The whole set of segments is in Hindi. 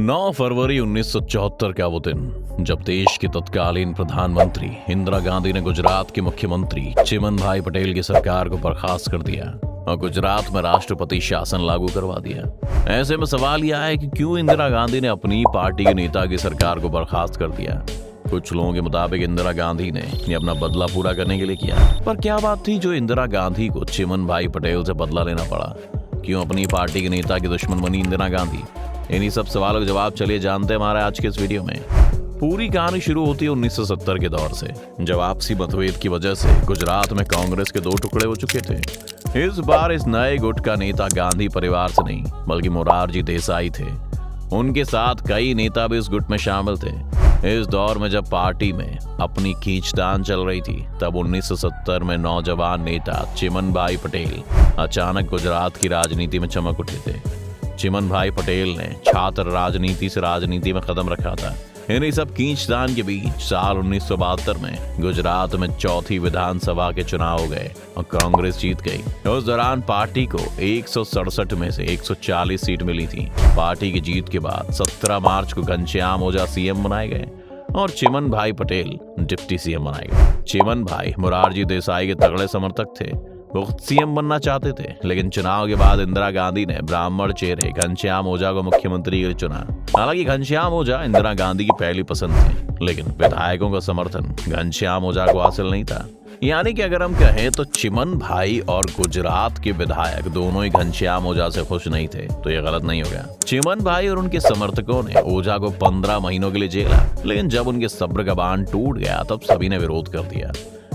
9 फरवरी 1974 का वो दिन जब देश की तत्कालीन प्रधानमंत्री इंदिरा गांधी ने गुजरात के मुख्यमंत्री चिमन भाई पटेल की सरकार को बर्खास्त कर दिया और गुजरात में राष्ट्रपति शासन लागू करवा दिया। ऐसे में सवाल यह है कि क्यों इंदिरा गांधी ने अपनी पार्टी के नेता की सरकार को बर्खास्त कर दिया। कुछ लोगों के मुताबिक इंदिरा गांधी ने ये अपना बदला पूरा करने के लिए किया, पर क्या बात थी जो इंदिरा गांधी को चिमन भाई पटेल से बदला लेना पड़ा? क्यों अपनी पार्टी के नेता की दुश्मन बनी इंदिरा गांधी? इन्हीं सब सवालों के जवाब चलिए जानते हैं हमारे आज के इस वीडियो में। पूरी कहानी शुरू होती है 1970 के दौर से, जब आपसी मतभेद की वजह से गुजरात में कांग्रेस के 2 टुकड़े हो चुके थे। इस बार इस नए गुट का नेता गांधी परिवार से नहीं बल्कि मोरारजी देसाई थे। उनके साथ कई नेता भी इस गुट में शामिल थे। इस दौर में जब पार्टी में अपनी खींचतान चल रही थी, तब 1970 में नौजवान नेता चिमन भाई पटेल अचानक गुजरात की राजनीति में चमक उठे थे। चिमन भाई पटेल ने छात्र राजनीति से राजनीति में कदम रखा था। इन्हीं सब खींचतान के बीच साल 1972 में गुजरात में 4थी विधानसभा के चुनाव हो गए और कांग्रेस जीत गई। उस दौरान पार्टी को 167 में से 140 सीट मिली थी। पार्टी की जीत के बाद 17 मार्च को घनश्याम ओझा सीएम बनाए गए और चिमन भाई पटेल डिप्टी सीएम बनाए गए। चिमन भाई मोरारजी देसाई के तगड़े समर्थक थे। वो सीएम बनना चाहते थे, लेकिन चुनाव के बाद इंदिरा गांधी ने ब्राह्मण चेहरे घनश्याम ओझा को मुख्यमंत्री के लिए चुना। हालांकि घनश्याम ओझा इंदिरा गांधी की पहली पसंद थे, लेकिन विधायकों का समर्थन घनश्याम ओझा को हासिल नहीं था। यानी कि अगर हम कहें तो चिमन भाई और गुजरात के विधायक दोनों ही घनश्याम ओझा से खुश नहीं थे, तो ये गलत नहीं हो गया। चिमन भाई और उनके समर्थकों ने ओझा को 15 महीनों के लिए जेला, लेकिन जब उनके सब्र का बांध टूट गया तब सभी ने विरोध कर दिया।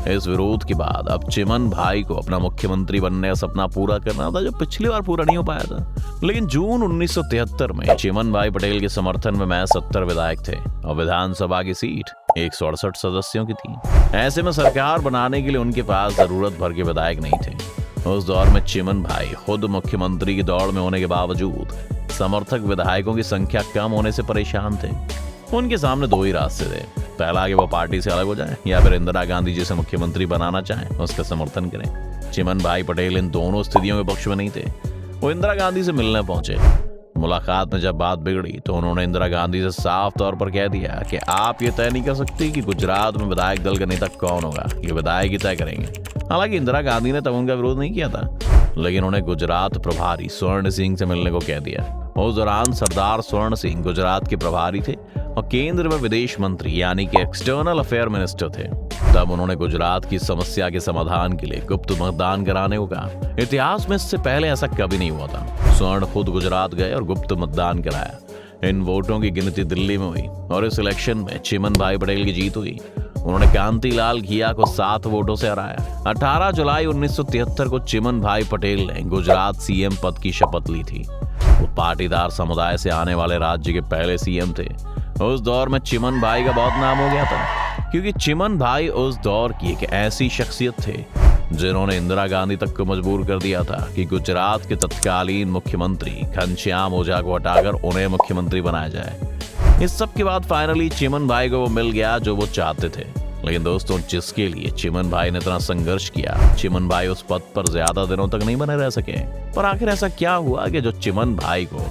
इस विरोध के बाद अब चिमन भाई को अपना मुख्यमंत्री बनने का सपना पूरा करना था, जो पिछली बार पूरा नहीं हो पाया था। लेकिन जून 1973 में चिमन भाई पटेल के समर्थन में महज 70 विधायक थे और विधानसभा की सीट 168 सदस्यों की थी। ऐसे में सरकार बनाने के लिए उनके पास जरूरत भर के विधायक नहीं थे। उस दौर में चिमन भाई खुद मुख्यमंत्री की दौड़ में होने के बावजूद समर्थक विधायकों की संख्या कम होने से परेशान थे। उनके सामने 2 ही रास्ते थे। पहला कि वो पार्टी से अलग हो जाए या फिर इंदिरा गांधी जिसे मुख्यमंत्री बनाना चाहें उसका समर्थन करें। चिमन भाई पटेल इन दोनों स्थितियों के पक्ष में नहीं थे। वो इंदिरा गांधी से मिलने पहुंचे। मुलाकात में जब बात बिगड़ी तो उन्होंने इंदिरा गांधी से साफ तौर पर कह दिया कि आप ये तय नहीं कर सकती कि गुजरात में विधायक दल का नेता कौन होगा, ये विधायक ही तय करेंगे। हालांकि इंदिरा गांधी ने तब उनका विरोध नहीं किया था, लेकिन उन्हें गुजरात प्रभारी स्वर्ण सिंह से मिलने को कह दिया। उस दौरान सरदार स्वर्ण सिंह गुजरात के प्रभारी थे और केंद्र में विदेश मंत्री यानी कि एक्सटर्नल अफेयर मिनिस्टर थे। तब उन्होंने गुजरात की समस्या के समाधान के लिए गुप्त मतदान कराने को कहा। इतिहास में इससे पहले ऐसा कभी नहीं हुआ था। स्वर्ण खुद गुजरात गए और गुप्त मतदान कराया। इन वोटों की गिनती दिल्ली में हुई और इस इलेक्शन में चिमन भाई पटेल की जीत हुई। उन्होंने कांतिलाल घिया को 7 वोटों से हराया। 18 जुलाई 1973 को चिमन भाई पटेल ने गुजरात सीएम पद की शपथ ली थी। वो पाटीदार समुदाय से आने वाले राज्य के पहले सीएम थे। उस दौर में चिमन भाई का बहुत नाम हो गया था, क्योंकि चिमन भाई उस दौर की एक ऐसी शख्सियत थे जिन्होंने इंदिरा गांधी तक को मजबूर कर दिया था कि गुजरात के तत्कालीन मुख्यमंत्री घनश्याम ओझा को हटाकर उन्हें मुख्यमंत्री बनाया जाए। इस सब के बाद फाइनली चिमन भाई को वो मिल गया जो वो चाहते थे। लेकिन दोस्तों, जिसके लिए चिमन भाई ने इतना संघर्ष किया, चिमन भाई उस पद पर ज्यादा दिनों तक नहीं बने रह सके। पर आखिर ऐसा क्या हुआ कि जो चिमन भाई को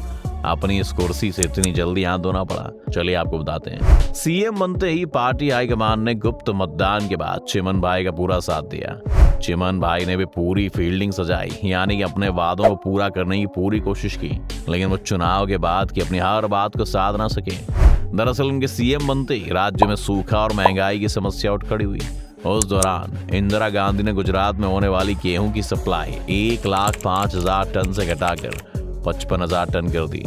अपनी इस कुर्सी से इतनी जल्दी हाथ धोना पड़ा? चलिए आपको बताते हैं। सीएम बनते ही पार्टी हाईकमान ने गुप्त मतदान के बाद चिमन भाई का पूरा साथ दिया। चिमन भाई ने भी पूरी फील्डिंग सजाई, यानी कि अपने वादों को पूरा करने की पूरी कोशिश की, लेकिन वो चुनाव के बाद की अपनी हर बात को साध ना सके। दरअसल उनके सीएम बनते ही राज्य में सूखा और महंगाई की समस्या उठ खड़ी हुई। उस दौरान इंदिरा गांधी ने गुजरात में होने वाली गेहूं की सप्लाई 1,05,000 टन से घटाकर 55,000 टन कर दी।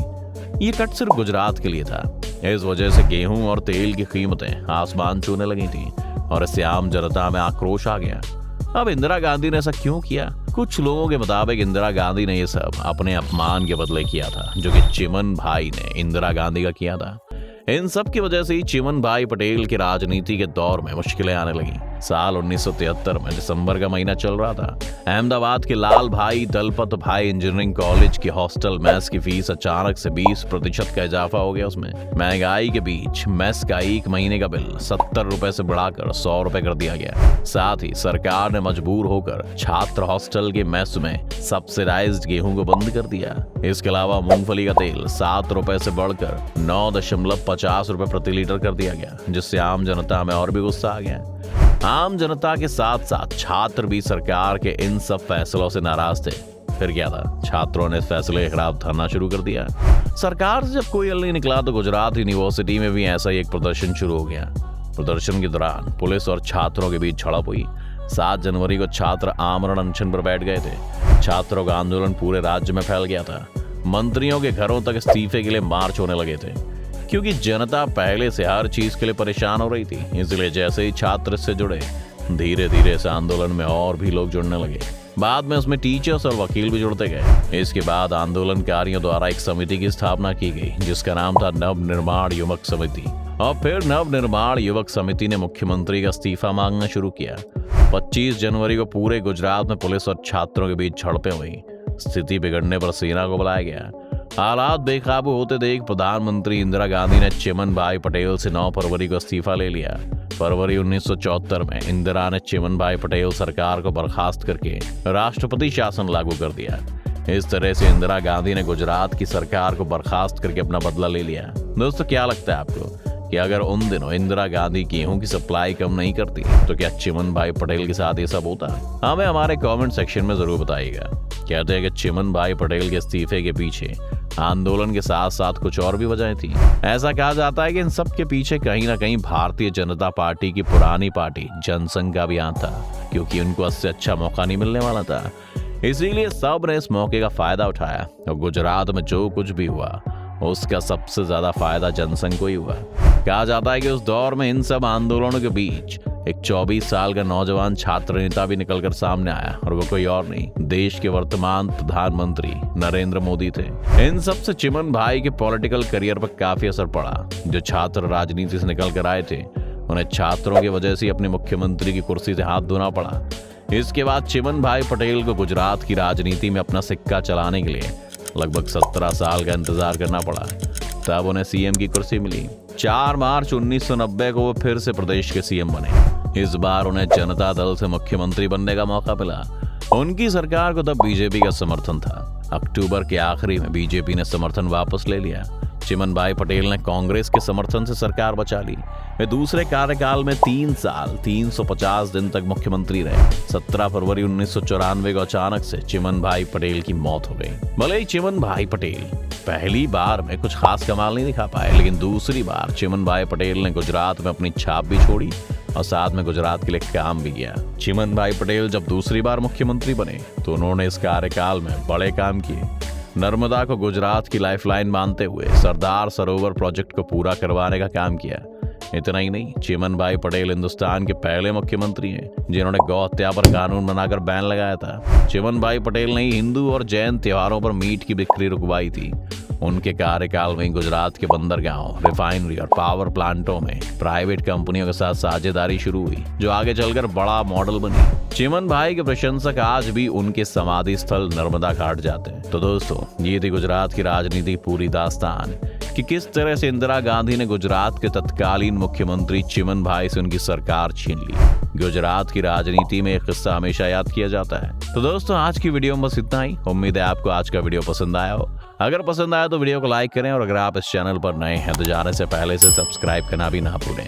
ये कट सिर्फ गुजरात के लिए था। इस वजह से गेहूं और तेल की कीमतें आसमान छूने लगी थी और इससे आम जनता में आक्रोश आ गया। अब इंदिरा गांधी ने ऐसा क्यों किया? कुछ लोगों के मुताबिक इंदिरा गांधी ने ये सब अपने अपमान के बदले किया था, जो कि चिमन भाई ने इंदिरा गांधी का किया था। इन सब की वजह से ही चिमन भाई पटेल के राजनीति के दौर में मुश्किलें आने लगी। साल 1973 में दिसंबर का महीना चल रहा था। अहमदाबाद के लाल भाई दलपत भाई इंजीनियरिंग कॉलेज की हॉस्टल मेस की फीस अचानक से 20% का इजाफा हो गया। उसमें महंगाई के बीच मेस का एक महीने का बिल 70 रुपए से बढ़ाकर 100 रुपए कर दिया गया। साथ ही सरकार ने मजबूर होकर छात्र हॉस्टल के मेस में सब्सिडाइज्ड गेहूं को बंद कर दिया। इसके अलावा मूंगफली का तेल 7 रुपए से बढ़कर 9.50 रुपए प्रति लीटर कर दिया गया, जिससे आम जनता में और भी गुस्सा आ गया। आम जनता के साथ साथ छात्र भी सरकार के इन सब फैसलों से नाराज थे। फिर क्या था, छात्रों ने इस फैसले के खिलाफ धरना शुरू कर दिया। सरकार से जब कोई हल नहीं निकला तो गुजरात यूनिवर्सिटी में भी ऐसा ही एक प्रदर्शन शुरू हो गया। प्रदर्शन के दौरान पुलिस और छात्रों के बीच झड़प हुई। 7 जनवरी को छात्र आमरण अनशन पर बैठ गए थे। छात्रों का आंदोलन पूरे राज्य में फैल गया था। मंत्रियों के घरों तक इस्तीफे के लिए मार्च होने लगे थे, क्योंकि जनता पहले से हर चीज के लिए परेशान हो रही थी। इसलिए जैसे ही छात्र इससे जुड़े, धीरे धीरे इस आंदोलन में और भी लोग जुड़ने लगे। बाद में उसमें टीचर्स और वकील भी जुड़ते गए। इसके बाद आंदोलनकारियों द्वारा एक समिति की स्थापना की गई, जिसका नाम था नव निर्माण युवक समिति। और फिर नव निर्माण युवक समिति ने मुख्यमंत्री का इस्तीफा मांगना शुरू किया। 25 जनवरी को पूरे गुजरात में पुलिस और छात्रों के बीच झड़पें हुई। स्थिति बिगड़ने पर सेना को बुलाया गया। हालात बेकाबू होते देख प्रधानमंत्री इंदिरा गांधी ने चिमन भाई पटेल से 9 फरवरी को इस्तीफा ले लिया। फरवरी 1974 में इंदिरा ने चिमन भाई पटेल सरकार को बर्खास्त करके राष्ट्रपति शासन लागू कर दिया। इस तरह से इंदिरा गांधी ने गुजरात की सरकार को बर्खास्त करके अपना बदला ले लिया। दोस्तों, क्या लगता है आपको कि अगर उन दिनों इंदिरा गांधी गेहूं की सप्लाई कम नहीं करती तो क्या चिमन भाई पटेल के साथ ये सब होता? हमें हमारे कमेंट सेक्शन में जरूर बताइएगा। कहते हैं कि चिमन भाई पटेल के इस्तीफे के पीछे आंदोलन के साथ साथ कुछ और भी वजहें थी। ऐसा कहा जाता है कि इन सब के पीछे कहीं ना कहीं भारतीय जनता पार्टी की पुरानी पार्टी जनसंघ का भी हाथ था, क्योंकि उनको इससे अच्छा मौका नहीं मिलने वाला था। इसीलिए सब ने इस मौके का फायदा उठाया और गुजरात में जो कुछ भी हुआ उसका सबसे ज्यादा फायदा जनसंघ को ही हुआ। कहा जाता है कि उस दौर में इन सब आंदोलनों के बीच एक 24 साल का नौजवान छात्र नेता भी निकलकर सामने आया, और वो कोई और नहीं, देश के वर्तमान प्रधानमंत्री नरेंद्र मोदी थे। इन सब से चिमन भाई के पॉलिटिकल करियर पर काफी असर पड़ा। जो छात्र राजनीति से निकल कर आए थे, उन्हें छात्रों की वजह से अपने मुख्यमंत्री की कुर्सी से हाथ धोना पड़ा। इसके बाद चिमन भाई पटेल को गुजरात की राजनीति में अपना सिक्का चलाने के लिए लगभग 17 साल का इंतजार करना पड़ा। तब उन्हें सीएम की कुर्सी मिली। 4 मार्च 1990 को वो फिर से प्रदेश के सीएम बने। इस बार उन्हें जनता दल से मुख्यमंत्री बनने का मौका मिला। उनकी सरकार को तब बीजेपी का समर्थन था। अक्टूबर के आखिरी में बीजेपी ने समर्थन वापस ले लिया। चिमन भाई पटेल ने कांग्रेस के समर्थन से सरकार बचा ली। वे दूसरे कार्यकाल में 3 साल 350 दिन तक मुख्यमंत्री रहे। 17 फरवरी 1994 को अचानक से चिमन भाई पटेल की मौत हो गई। भले ही चिमन भाई पटेल पहली बार में कुछ खास कमाल नहीं दिखा पाए, लेकिन दूसरी बार चिमन भाई पटेल ने गुजरात में अपनी छाप भी छोड़ी और साथ में गुजरात के लिए काम भी किया। चिमन भाई पटेल जब दूसरी बार मुख्यमंत्री बने तो उन्होंने इस कार्यकाल में बड़े काम किए। नर्मदा को गुजरात की लाइफलाइन मानते हुए सरदार सरोवर प्रोजेक्ट को पूरा करवाने का काम किया। इतना ही नहीं, चिमन भाई पटेल हिंदुस्तान के पहले मुख्यमंत्री हैं जिन्होंने गौ हत्या पर कानून बनाकर बैन लगाया था। चिमन भाई पटेल ने हिंदू और जैन त्योहारों पर मीट की बिक्री रुकवाई थी। उनके कार्यकाल में गुजरात के बंदरगाहों, रिफाइनरी और पावर प्लांटों में प्राइवेट कंपनियों के साथ साझेदारी शुरू हुई, जो आगे चलकर बड़ा मॉडल बनी। चिमन भाई के प्रशंसक आज भी उनके समाधि स्थल नर्मदा घाट जाते हैं। तो दोस्तों, ये थी गुजरात की राजनीति पूरी दास्तान कि किस तरह से इंदिरा गांधी ने गुजरात के तत्कालीन मुख्यमंत्री चिमन भाई से उनकी सरकार छीन ली। गुजरात की राजनीति में एक किस्सा हमेशा याद किया जाता है। तो दोस्तों, आज की वीडियो में बस इतना ही। उम्मीद है आपको आज का वीडियो पसंद आया हो। अगर पसंद आया तो वीडियो को लाइक करें, और अगर आप इस चैनल पर नए हैं तो जाने से पहले से सब्सक्राइब करना भी ना भूलें।